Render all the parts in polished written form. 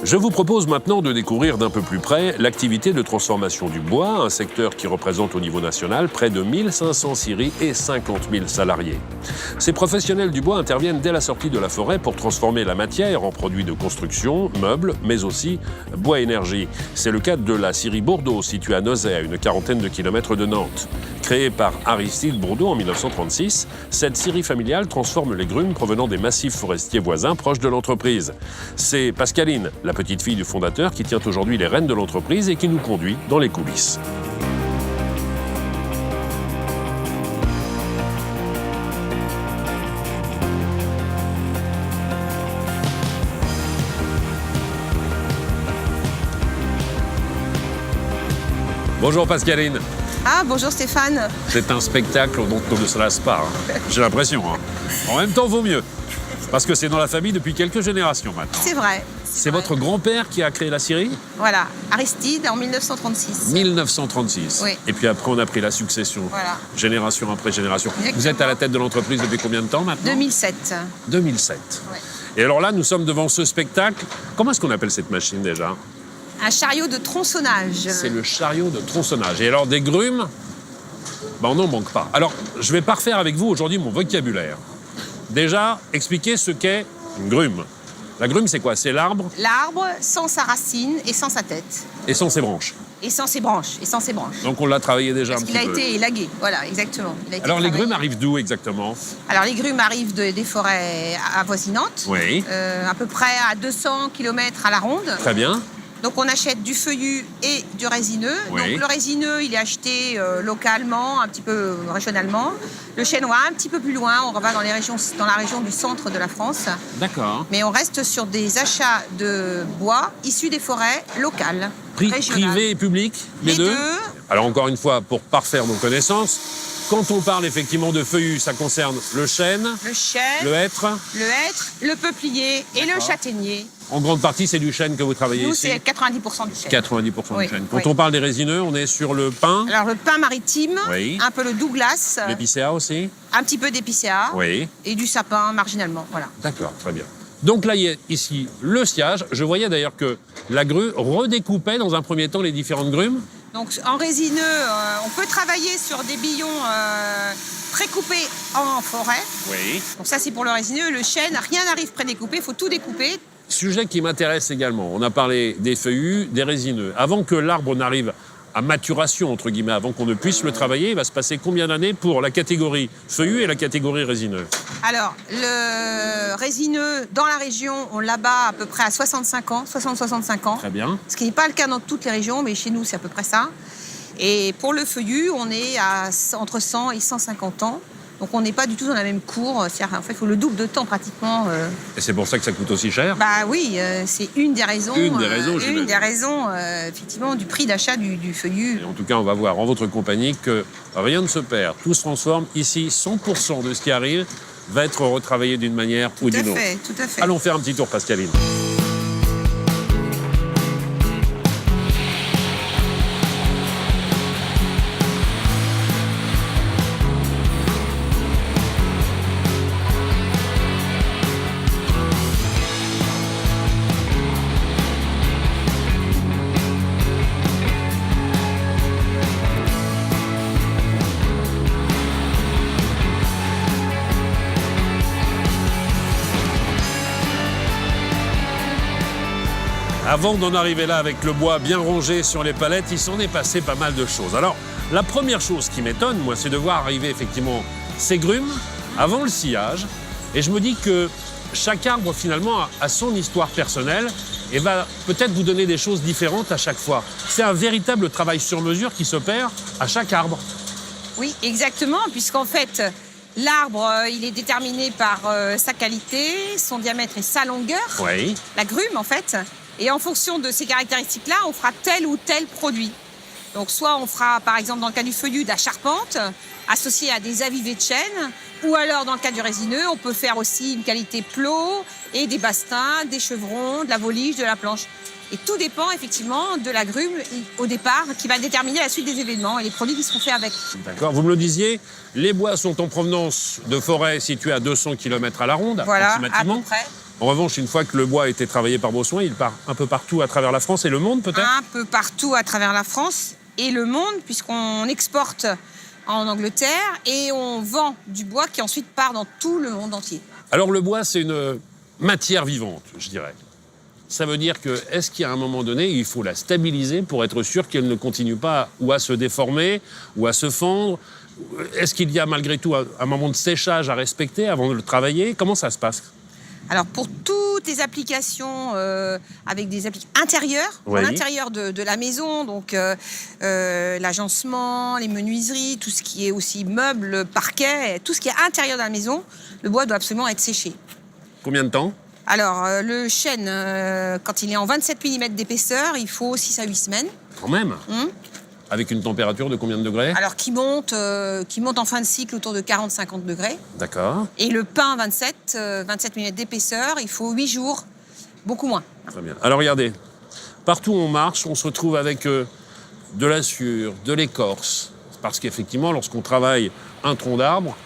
Je vous propose maintenant de découvrir d'un peu plus près l'activité de transformation du bois, un secteur qui représente au niveau national près de 1500 scieries et 50 000 salariés. Ces professionnels du bois interviennent dès la sortie de la forêt pour transformer la matière en produits de construction, meubles, mais aussi bois énergie. C'est le cas de la scierie Bourdeau, située à Nozay, à une quarantaine de kilomètres de Nantes. Créée par Aristide Bourdeau en 1936, cette scierie familiale transforme les grumes provenant des massifs forestiers voisins proches de l'entreprise. C'est Pascaline, la petite fille du fondateur, qui tient aujourd'hui les rênes de l'entreprise et qui nous conduit dans les coulisses. Bonjour Pascaline. Ah, bonjour Stéphane. C'est un spectacle dont on ne se lasse pas, hein. J'ai l'impression. Hein. En même temps, vaut mieux. Parce que c'est dans la famille depuis quelques générations maintenant. C'est vrai. C'est votre grand-père qui a créé la scierie ? Voilà, Aristide en 1936. 1936. Oui. Et puis après, on a pris la succession, Voilà. Génération après génération. Exactement. Vous êtes à la tête de l'entreprise depuis combien de temps maintenant ? 2007. 2007. Ouais. Et alors là, nous sommes devant ce spectacle. Comment est-ce qu'on appelle cette machine déjà ? Un chariot de tronçonnage. C'est le chariot de tronçonnage. Et alors, des grumes, on n'en manque pas. Alors, je vais parfaire avec vous aujourd'hui mon vocabulaire. Déjà, expliquer ce qu'est une grume. La grume, c'est quoi ? C'est l'arbre L'arbre sans sa racine et sans sa tête. et sans ses branches. Et sans ses branches. Et sans ses branches. Donc, on l'a travaillé déjà Parce un qu'il petit a peu. été élagué. Voilà, exactement. Il a été Alors, les travaillé. grumes arrivent d'où exactement ? Alors, les grumes arrivent des forêts avoisinantes. Oui. À peu près à 200 km à la ronde. Très bien. Donc on achète du feuillu et du résineux. Oui. Donc le résineux, il est acheté localement, un petit peu régionalement. Le chênois, un petit peu plus loin, on va dans la région du centre de la France. D'accord. Mais on reste sur des achats de bois issus des forêts locales, régionales. Privé et public, les deux. Alors encore une fois, pour parfaire nos connaissances, quand on parle effectivement de feuillus, ça concerne le chêne, Le chêne, le hêtre. le peuplier et le D'accord. châtaignier. En grande partie, c'est du chêne que vous travaillez Nous, ici. c'est 90% du chêne. 90% Oui, du chêne. Quand oui. on parle des résineux, on est sur le pin, Alors le pin maritime, Oui. un peu le Douglas, l'épicéa aussi. un petit peu d'épicéa Oui. et du sapin marginalement. Voilà. D'accord, très bien. Donc là, il y a ici le sciage. Je voyais d'ailleurs que la grue redécoupait dans un premier temps les différentes grumes. Donc en résineux, on peut travailler sur des billons précoupés en forêt. Oui. Donc ça c'est pour le résineux. Le chêne, rien n'arrive prédécoupé, il faut tout découper. Sujet qui m'intéresse également. On a parlé des feuillus, des résineux. Avant que l'arbre n'arrive à maturation, entre guillemets, avant qu'on ne puisse le travailler, il va se passer combien d'années pour la catégorie feuillu et la catégorie résineux ? Alors le résineux, dans la région, on l'abat à peu près à 65 ans, 60-65 ans. Très bien. Ce qui n'est pas le cas dans toutes les régions, mais chez nous c'est à peu près ça. Et pour le feuillu, on est entre 100 et 150 ans. Donc on n'est pas du tout dans la même cour. C'est-à-dire, en fait, il faut le double de temps pratiquement. Et c'est pour ça que ça coûte aussi cher ? Bah oui, c'est une des raisons. Une des raisons, j'imagine. Une des raisons, effectivement, du prix d'achat du feuillu. Et en tout cas, on va voir en votre compagnie que rien ne se perd. Tout se transforme. Ici, 100% de ce qui arrive va être retravaillé d'une manière ou d'une autre. Tout à fait. Allons faire un petit tour, Pascaline. Avant d'en arriver là avec le bois bien rongé sur les palettes, il s'en est passé pas mal de choses. Alors, la première chose qui m'étonne, moi, c'est de voir arriver effectivement ces grumes avant le sciage. Et je me dis que chaque arbre, finalement, a son histoire personnelle et va peut-être vous donner des choses différentes à chaque fois. C'est un véritable travail sur mesure qui s'opère à chaque arbre. Oui, exactement, puisqu'en fait, l'arbre, il est déterminé par sa qualité, son diamètre et sa longueur. Oui. La grume, en fait. Et en fonction de ces caractéristiques-là, on fera tel ou tel produit. Donc soit on fera, par exemple, dans le cas du feuillu, de la charpente, associée à des avivés de chêne, ou alors, dans le cas du résineux, on peut faire aussi une qualité plot et des bastins, des chevrons, de la volige, de la planche. Et tout dépend effectivement de la grume au départ qui va déterminer la suite des événements et les produits qui seront faits avec. D'accord, vous me le disiez, les bois sont en provenance de forêts situées à 200 km à la ronde, Voilà, à approximativement. peu près. En revanche, une fois que le bois a été travaillé par vos soins, il part un peu partout à travers la France et le monde peut-être? Un peu partout à travers la France et le monde, puisqu'on exporte en Angleterre et on vend du bois qui ensuite part dans tout le monde entier. Alors le bois, c'est une matière vivante, je dirais. Ça veut dire que, est-ce qu'à un moment donné, il faut la stabiliser pour être sûr qu'elle ne continue pas ou à se déformer ou à se fendre? Est-ce qu'il y a malgré tout un moment de séchage à respecter avant de le travailler? Comment ça se passe? Alors pour toutes les applications avec des applications intérieures, Oui. à l'intérieur de la maison, donc l'agencement, les menuiseries, tout ce qui est aussi meubles, parquet, tout ce qui est intérieur de la maison, le bois doit absolument être séché. Combien de temps? Alors le chêne, quand il est en 27 mm d'épaisseur, il faut 6 à 8 semaines. Quand même. Avec une température de combien de degrés? Alors qui monte en fin de cycle autour de 40-50 degrés. D'accord. Et le pin 27 mm d'épaisseur, il faut 8 jours, beaucoup moins. Très bien. Alors regardez, partout où on marche, on se retrouve avec de la sciure, de l'écorce. Parce qu'effectivement, lorsqu'on travaille un tronc d'arbre,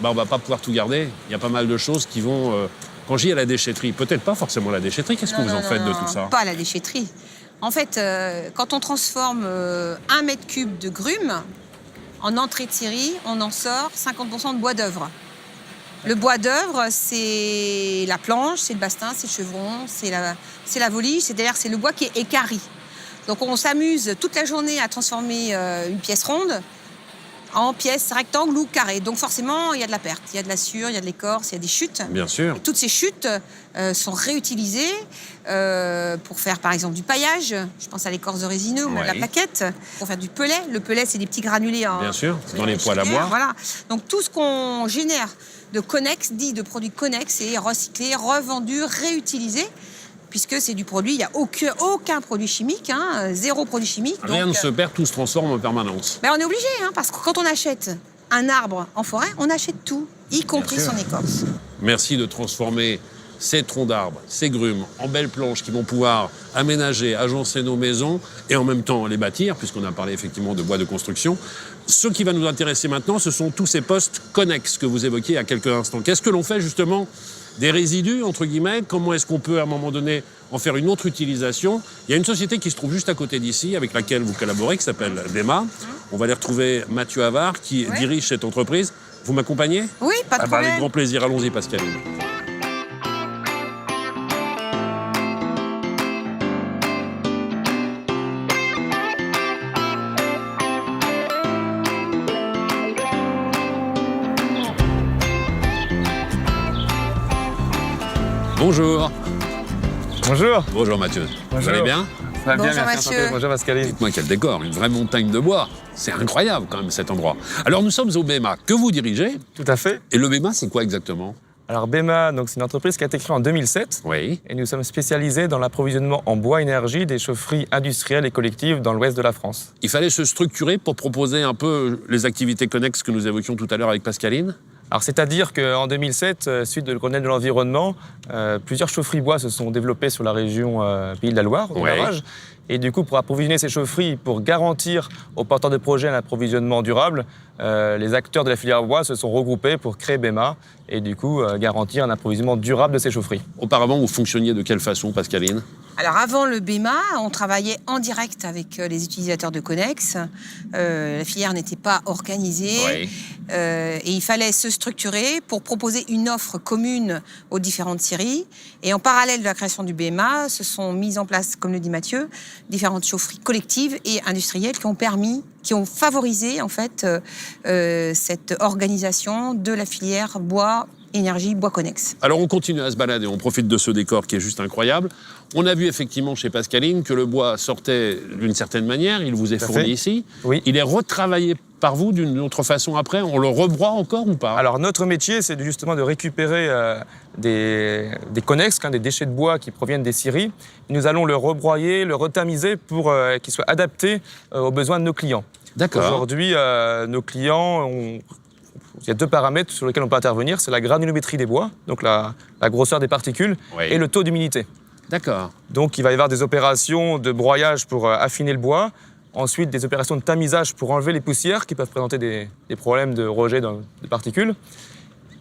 on ne va pas pouvoir tout garder. Il y a pas mal de choses qui vont... Quand j'y ai à la déchetterie, peut-être pas forcément la déchetterie, qu'est-ce que vous en faites de tout ça? Pas la déchetterie. En fait, quand on transforme 1 mètre cube de grume en entrée de scierie, on en sort 50% de bois d'œuvre. Le bois d'œuvre, c'est la planche, c'est le bastin, c'est le chevron, c'est la volige, c'est-à-dire c'est le bois qui est équarri. Donc on s'amuse toute la journée à transformer une pièce ronde en pièces rectangles ou carrées. Donc forcément, il y a de la perte. Il y a de la sciure, il y a de l'écorce, il y a des chutes. Bien sûr. Et toutes ces chutes sont réutilisées pour faire par exemple du paillage. Je pense à l'écorce de résineux ou à la plaquette. Pour faire du pellet. Le pellet, c'est des petits granulés en... Bien sûr, dans les poêles à bois. Voilà. Donc tout ce qu'on génère de connexes, dit de produits connexes, est recyclé, revendu, réutilisé. Puisque c'est du produit, il n'y a aucun produit chimique, zéro produit chimique. Rien ne se perd, tout se transforme en permanence. Ben on est obligé, parce que quand on achète un arbre en forêt, on achète tout, y compris son écorce. Merci de transformer ces troncs d'arbres, ces grumes, en belles planches qui vont pouvoir aménager, agencer nos maisons et en même temps les bâtir, puisqu'on a parlé effectivement de bois de construction. Ce qui va nous intéresser maintenant, ce sont tous ces postes connexes que vous évoquiez il y a quelques instants. Qu'est-ce que l'on fait justement des résidus, entre guillemets? Comment est-ce qu'on peut, à un moment donné, en faire une autre utilisation? Il y a une société qui se trouve juste à côté d'ici, avec laquelle vous collaborez, qui s'appelle BEMA. On va aller retrouver Mathieu Havard, qui dirige cette entreprise. Vous m'accompagnez? Oui, pas de problème. Avec grand plaisir. Allons-y, Pascaline. Bonjour. Bonjour. Bonjour Mathieu. Bonjour. Vous allez bien? Ça va bien, Bonjour, merci. Mathieu. Bonjour Pascaline. Dites-moi quel décor, une vraie montagne de bois. C'est incroyable quand même cet endroit. Alors nous sommes au BEMA, que vous dirigez. Tout à fait. Et le BEMA, c'est quoi exactement? Alors BEMA, c'est une entreprise qui a été créée en 2007. Oui. Et nous sommes spécialisés dans l'approvisionnement en bois énergie des chaufferies industrielles et collectives dans l'ouest de la France. Il fallait se structurer pour proposer un peu les activités connexes que nous évoquions tout à l'heure avec Pascaline. Alors c'est-à-dire qu'en 2007, suite de le Grenelle de l'environnement, plusieurs chaufferies bois se sont développées sur la région Pays de la Loire, au barrage. Et du coup, pour approvisionner ces chaufferies, pour garantir aux porteurs de projets un approvisionnement durable, les acteurs de la filière bois se sont regroupés pour créer BEMA et du coup garantir un approvisionnement durable de ces chaufferies. Auparavant, vous fonctionniez de quelle façon, Pascaline? Alors avant le BEMA, on travaillait en direct avec les utilisateurs de Connex. La filière n'était pas organisée et il fallait se structurer pour proposer une offre commune aux différentes scieries. Et en parallèle de la création du BEMA, se sont mises en place, comme le dit Mathieu, différentes chaufferies collectives et industrielles qui ont favorisé en fait cette organisation de la filière bois énergie bois Connex. Alors on continue à se balader, on profite de ce décor qui est juste incroyable. On a vu effectivement chez Pascaline que le bois sortait d'une certaine manière, il vous est fourni ici. Oui. Il est retravaillé par vous d'une autre façon après, on le rebroie encore ou pas? Alors notre métier, c'est justement de récupérer des connexes, des déchets de bois qui proviennent des scieries. Nous allons le rebroyer, le retamiser pour qu'il soit adapté aux besoins de nos clients. D'accord. Aujourd'hui, nos clients il y a deux paramètres sur lesquels on peut intervenir, c'est la granulométrie des bois, donc la grosseur des particules, et le taux d'humidité. D'accord. Donc il va y avoir des opérations de broyage pour affiner le bois, ensuite des opérations de tamisage pour enlever les poussières qui peuvent présenter des problèmes de rejet de particules,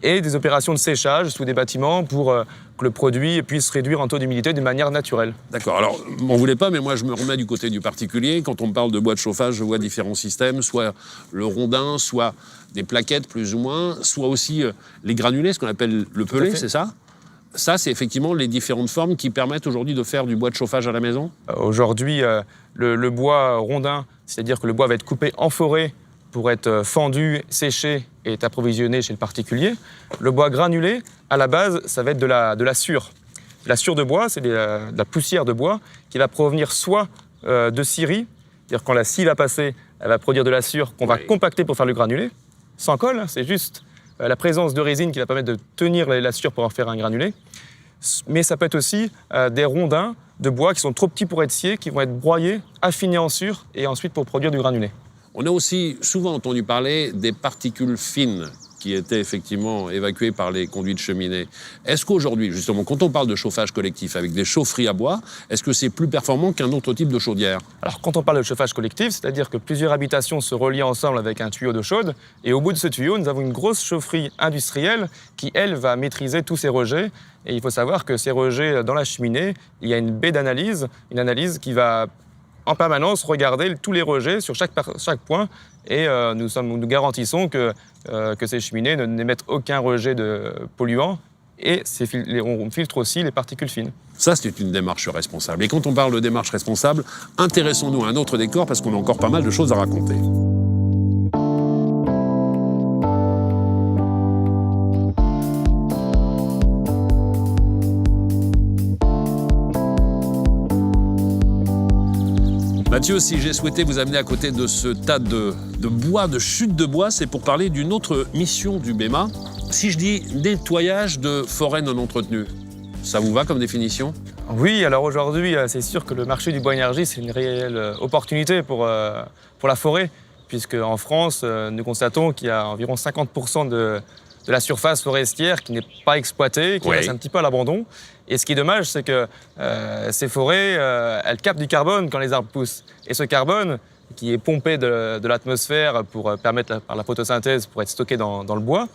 et des opérations de séchage sous des bâtiments pour que le produit puisse réduire un taux d'humidité de manière naturelle. D'accord. Alors, m'en voulez pas, mais moi, je me remets du côté du particulier. Quand on me parle de bois de chauffage, je vois différents systèmes, soit le rondin, soit des plaquettes, plus ou moins, soit aussi les granulés, ce qu'on appelle le pelé, c'est ça ? Ça, c'est effectivement les différentes formes qui permettent aujourd'hui de faire du bois de chauffage à la maison ? Aujourd'hui, le bois rondin, c'est-à-dire que le bois va être coupé en forêt pour être fendu, séché et être approvisionné chez le particulier. Le bois granulé, à la base, ça va être de la sciure. La sciure de bois, c'est de la poussière de bois qui va provenir soit de scierie, c'est-à-dire quand la scie va passer, elle va produire de la sciure qu'on va compacter pour faire le granulé, sans colle, c'est juste la présence de résine qui va permettre de tenir la sciure pour en faire un granulé. Mais ça peut être aussi des rondins de bois qui sont trop petits pour être sciés, qui vont être broyés, affinés en sciure et ensuite pour produire du granulé. On a aussi souvent entendu parler des particules fines qui étaient effectivement évacuées par les conduits de cheminée. Est-ce qu'aujourd'hui, justement, quand on parle de chauffage collectif avec des chaufferies à bois, est-ce que c'est plus performant qu'un autre type de chaudière ? Alors, quand on parle de chauffage collectif, c'est-à-dire que plusieurs habitations se relient ensemble avec un tuyau d'eau chaude, et au bout de ce tuyau, nous avons une grosse chaufferie industrielle qui, elle, va maîtriser tous ces rejets. Et il faut savoir que ces rejets, dans la cheminée, il y a une baie d'analyse, une analyse qui va en permanence regarder tous les rejets sur chaque point et nous garantissons que ces cheminées n'émettent aucun rejet de polluants et on filtre aussi les particules fines. Ça, c'est une démarche responsable. Et quand on parle de démarche responsable, intéressons-nous à un autre décor parce qu'on a encore pas mal de choses à raconter. Mathieu, si j'ai souhaité vous amener à côté de ce tas de bois, de chutes de bois, c'est pour parler d'une autre mission du BEMA. Si je dis nettoyage de forêts non entretenues, ça vous va comme définition ? Oui, alors aujourd'hui, c'est sûr que le marché du bois énergie, c'est une réelle opportunité pour la forêt, puisque en France, nous constatons qu'il y a environ 50% de la surface forestière qui n'est pas exploitée, qui reste un petit peu à l'abandon. Et ce qui est dommage, c'est que ces forêts, elles captent du carbone quand les arbres poussent. Et ce carbone, qui est pompé de l'atmosphère pour permettre par la photosynthèse pour être stocké dans le bois,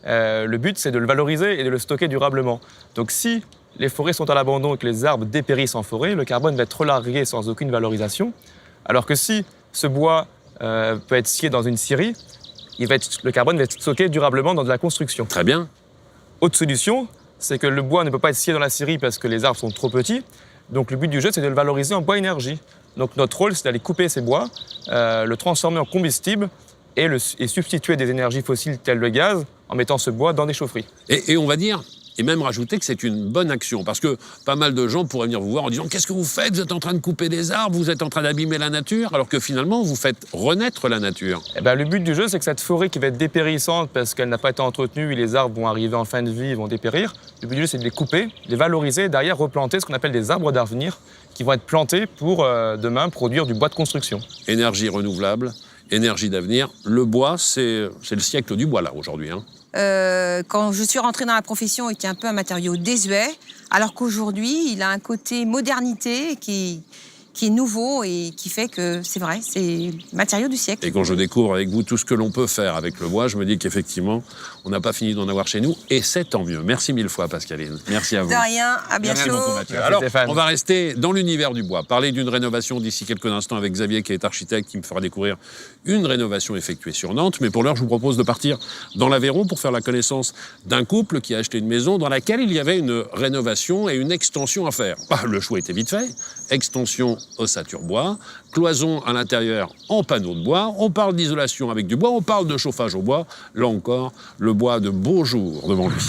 le but, c'est de le valoriser et de le stocker durablement. Donc si les forêts sont à l'abandon et que les arbres dépérissent en forêt, le carbone va être relargué sans aucune valorisation. Alors que si ce bois peut être scié dans une scierie, le carbone va être stocké durablement dans de la construction. Très bien. Autre solution, c'est que le bois ne peut pas être scié dans la scierie parce que les arbres sont trop petits. Donc le but du jeu, c'est de le valoriser en bois énergie. Donc notre rôle, c'est d'aller couper ces bois, le transformer en combustible et substituer des énergies fossiles telles le gaz en mettant ce bois dans des chaufferies. Et on va dire, et même rajouter que c'est une bonne action, parce que pas mal de gens pourraient venir vous voir en disant « Qu'est-ce que vous faites ? Vous êtes en train de couper des arbres, vous êtes en train d'abîmer la nature », alors que finalement, vous faites renaître la nature. Le but du jeu, c'est que cette forêt qui va être dépérissante parce qu'elle n'a pas été entretenue et les arbres vont arriver en fin de vie, ils vont dépérir, le but du jeu, c'est de les couper, de les valoriser et derrière replanter ce qu'on appelle des arbres d'avenir qui vont être plantés pour demain produire du bois de construction. Énergie renouvelable, énergie d'avenir. Le bois, c'est le siècle du bois là aujourd'hui. Quand je suis rentrée dans la profession, il était un peu un matériau désuet, alors qu'aujourd'hui, il a un côté modernité qui est nouveau et qui fait que, c'est vrai, c'est le matériau du siècle. Et quand je découvre avec vous tout ce que l'on peut faire avec le bois, je me dis qu'effectivement, on n'a pas fini d'en avoir chez nous, et c'est tant mieux. Merci mille fois, Pascaline. Merci à vous. De rien, à bientôt. Merci beaucoup, Mathieu. Alors, on va rester dans l'univers du bois, parler d'une rénovation d'ici quelques instants avec Xavier, qui est architecte, qui me fera découvrir une rénovation effectuée sur Nantes. Mais pour l'heure, je vous propose de partir dans l'Aveyron pour faire la connaissance d'un couple qui a acheté une maison dans laquelle il y avait une rénovation et une extension à faire. Le choix était vite fait. Extension ossature bois, cloison à l'intérieur en panneaux de bois. On parle d'isolation avec du bois, on parle de chauffage au bois. Là encore, le bois a de beaux jours devant lui.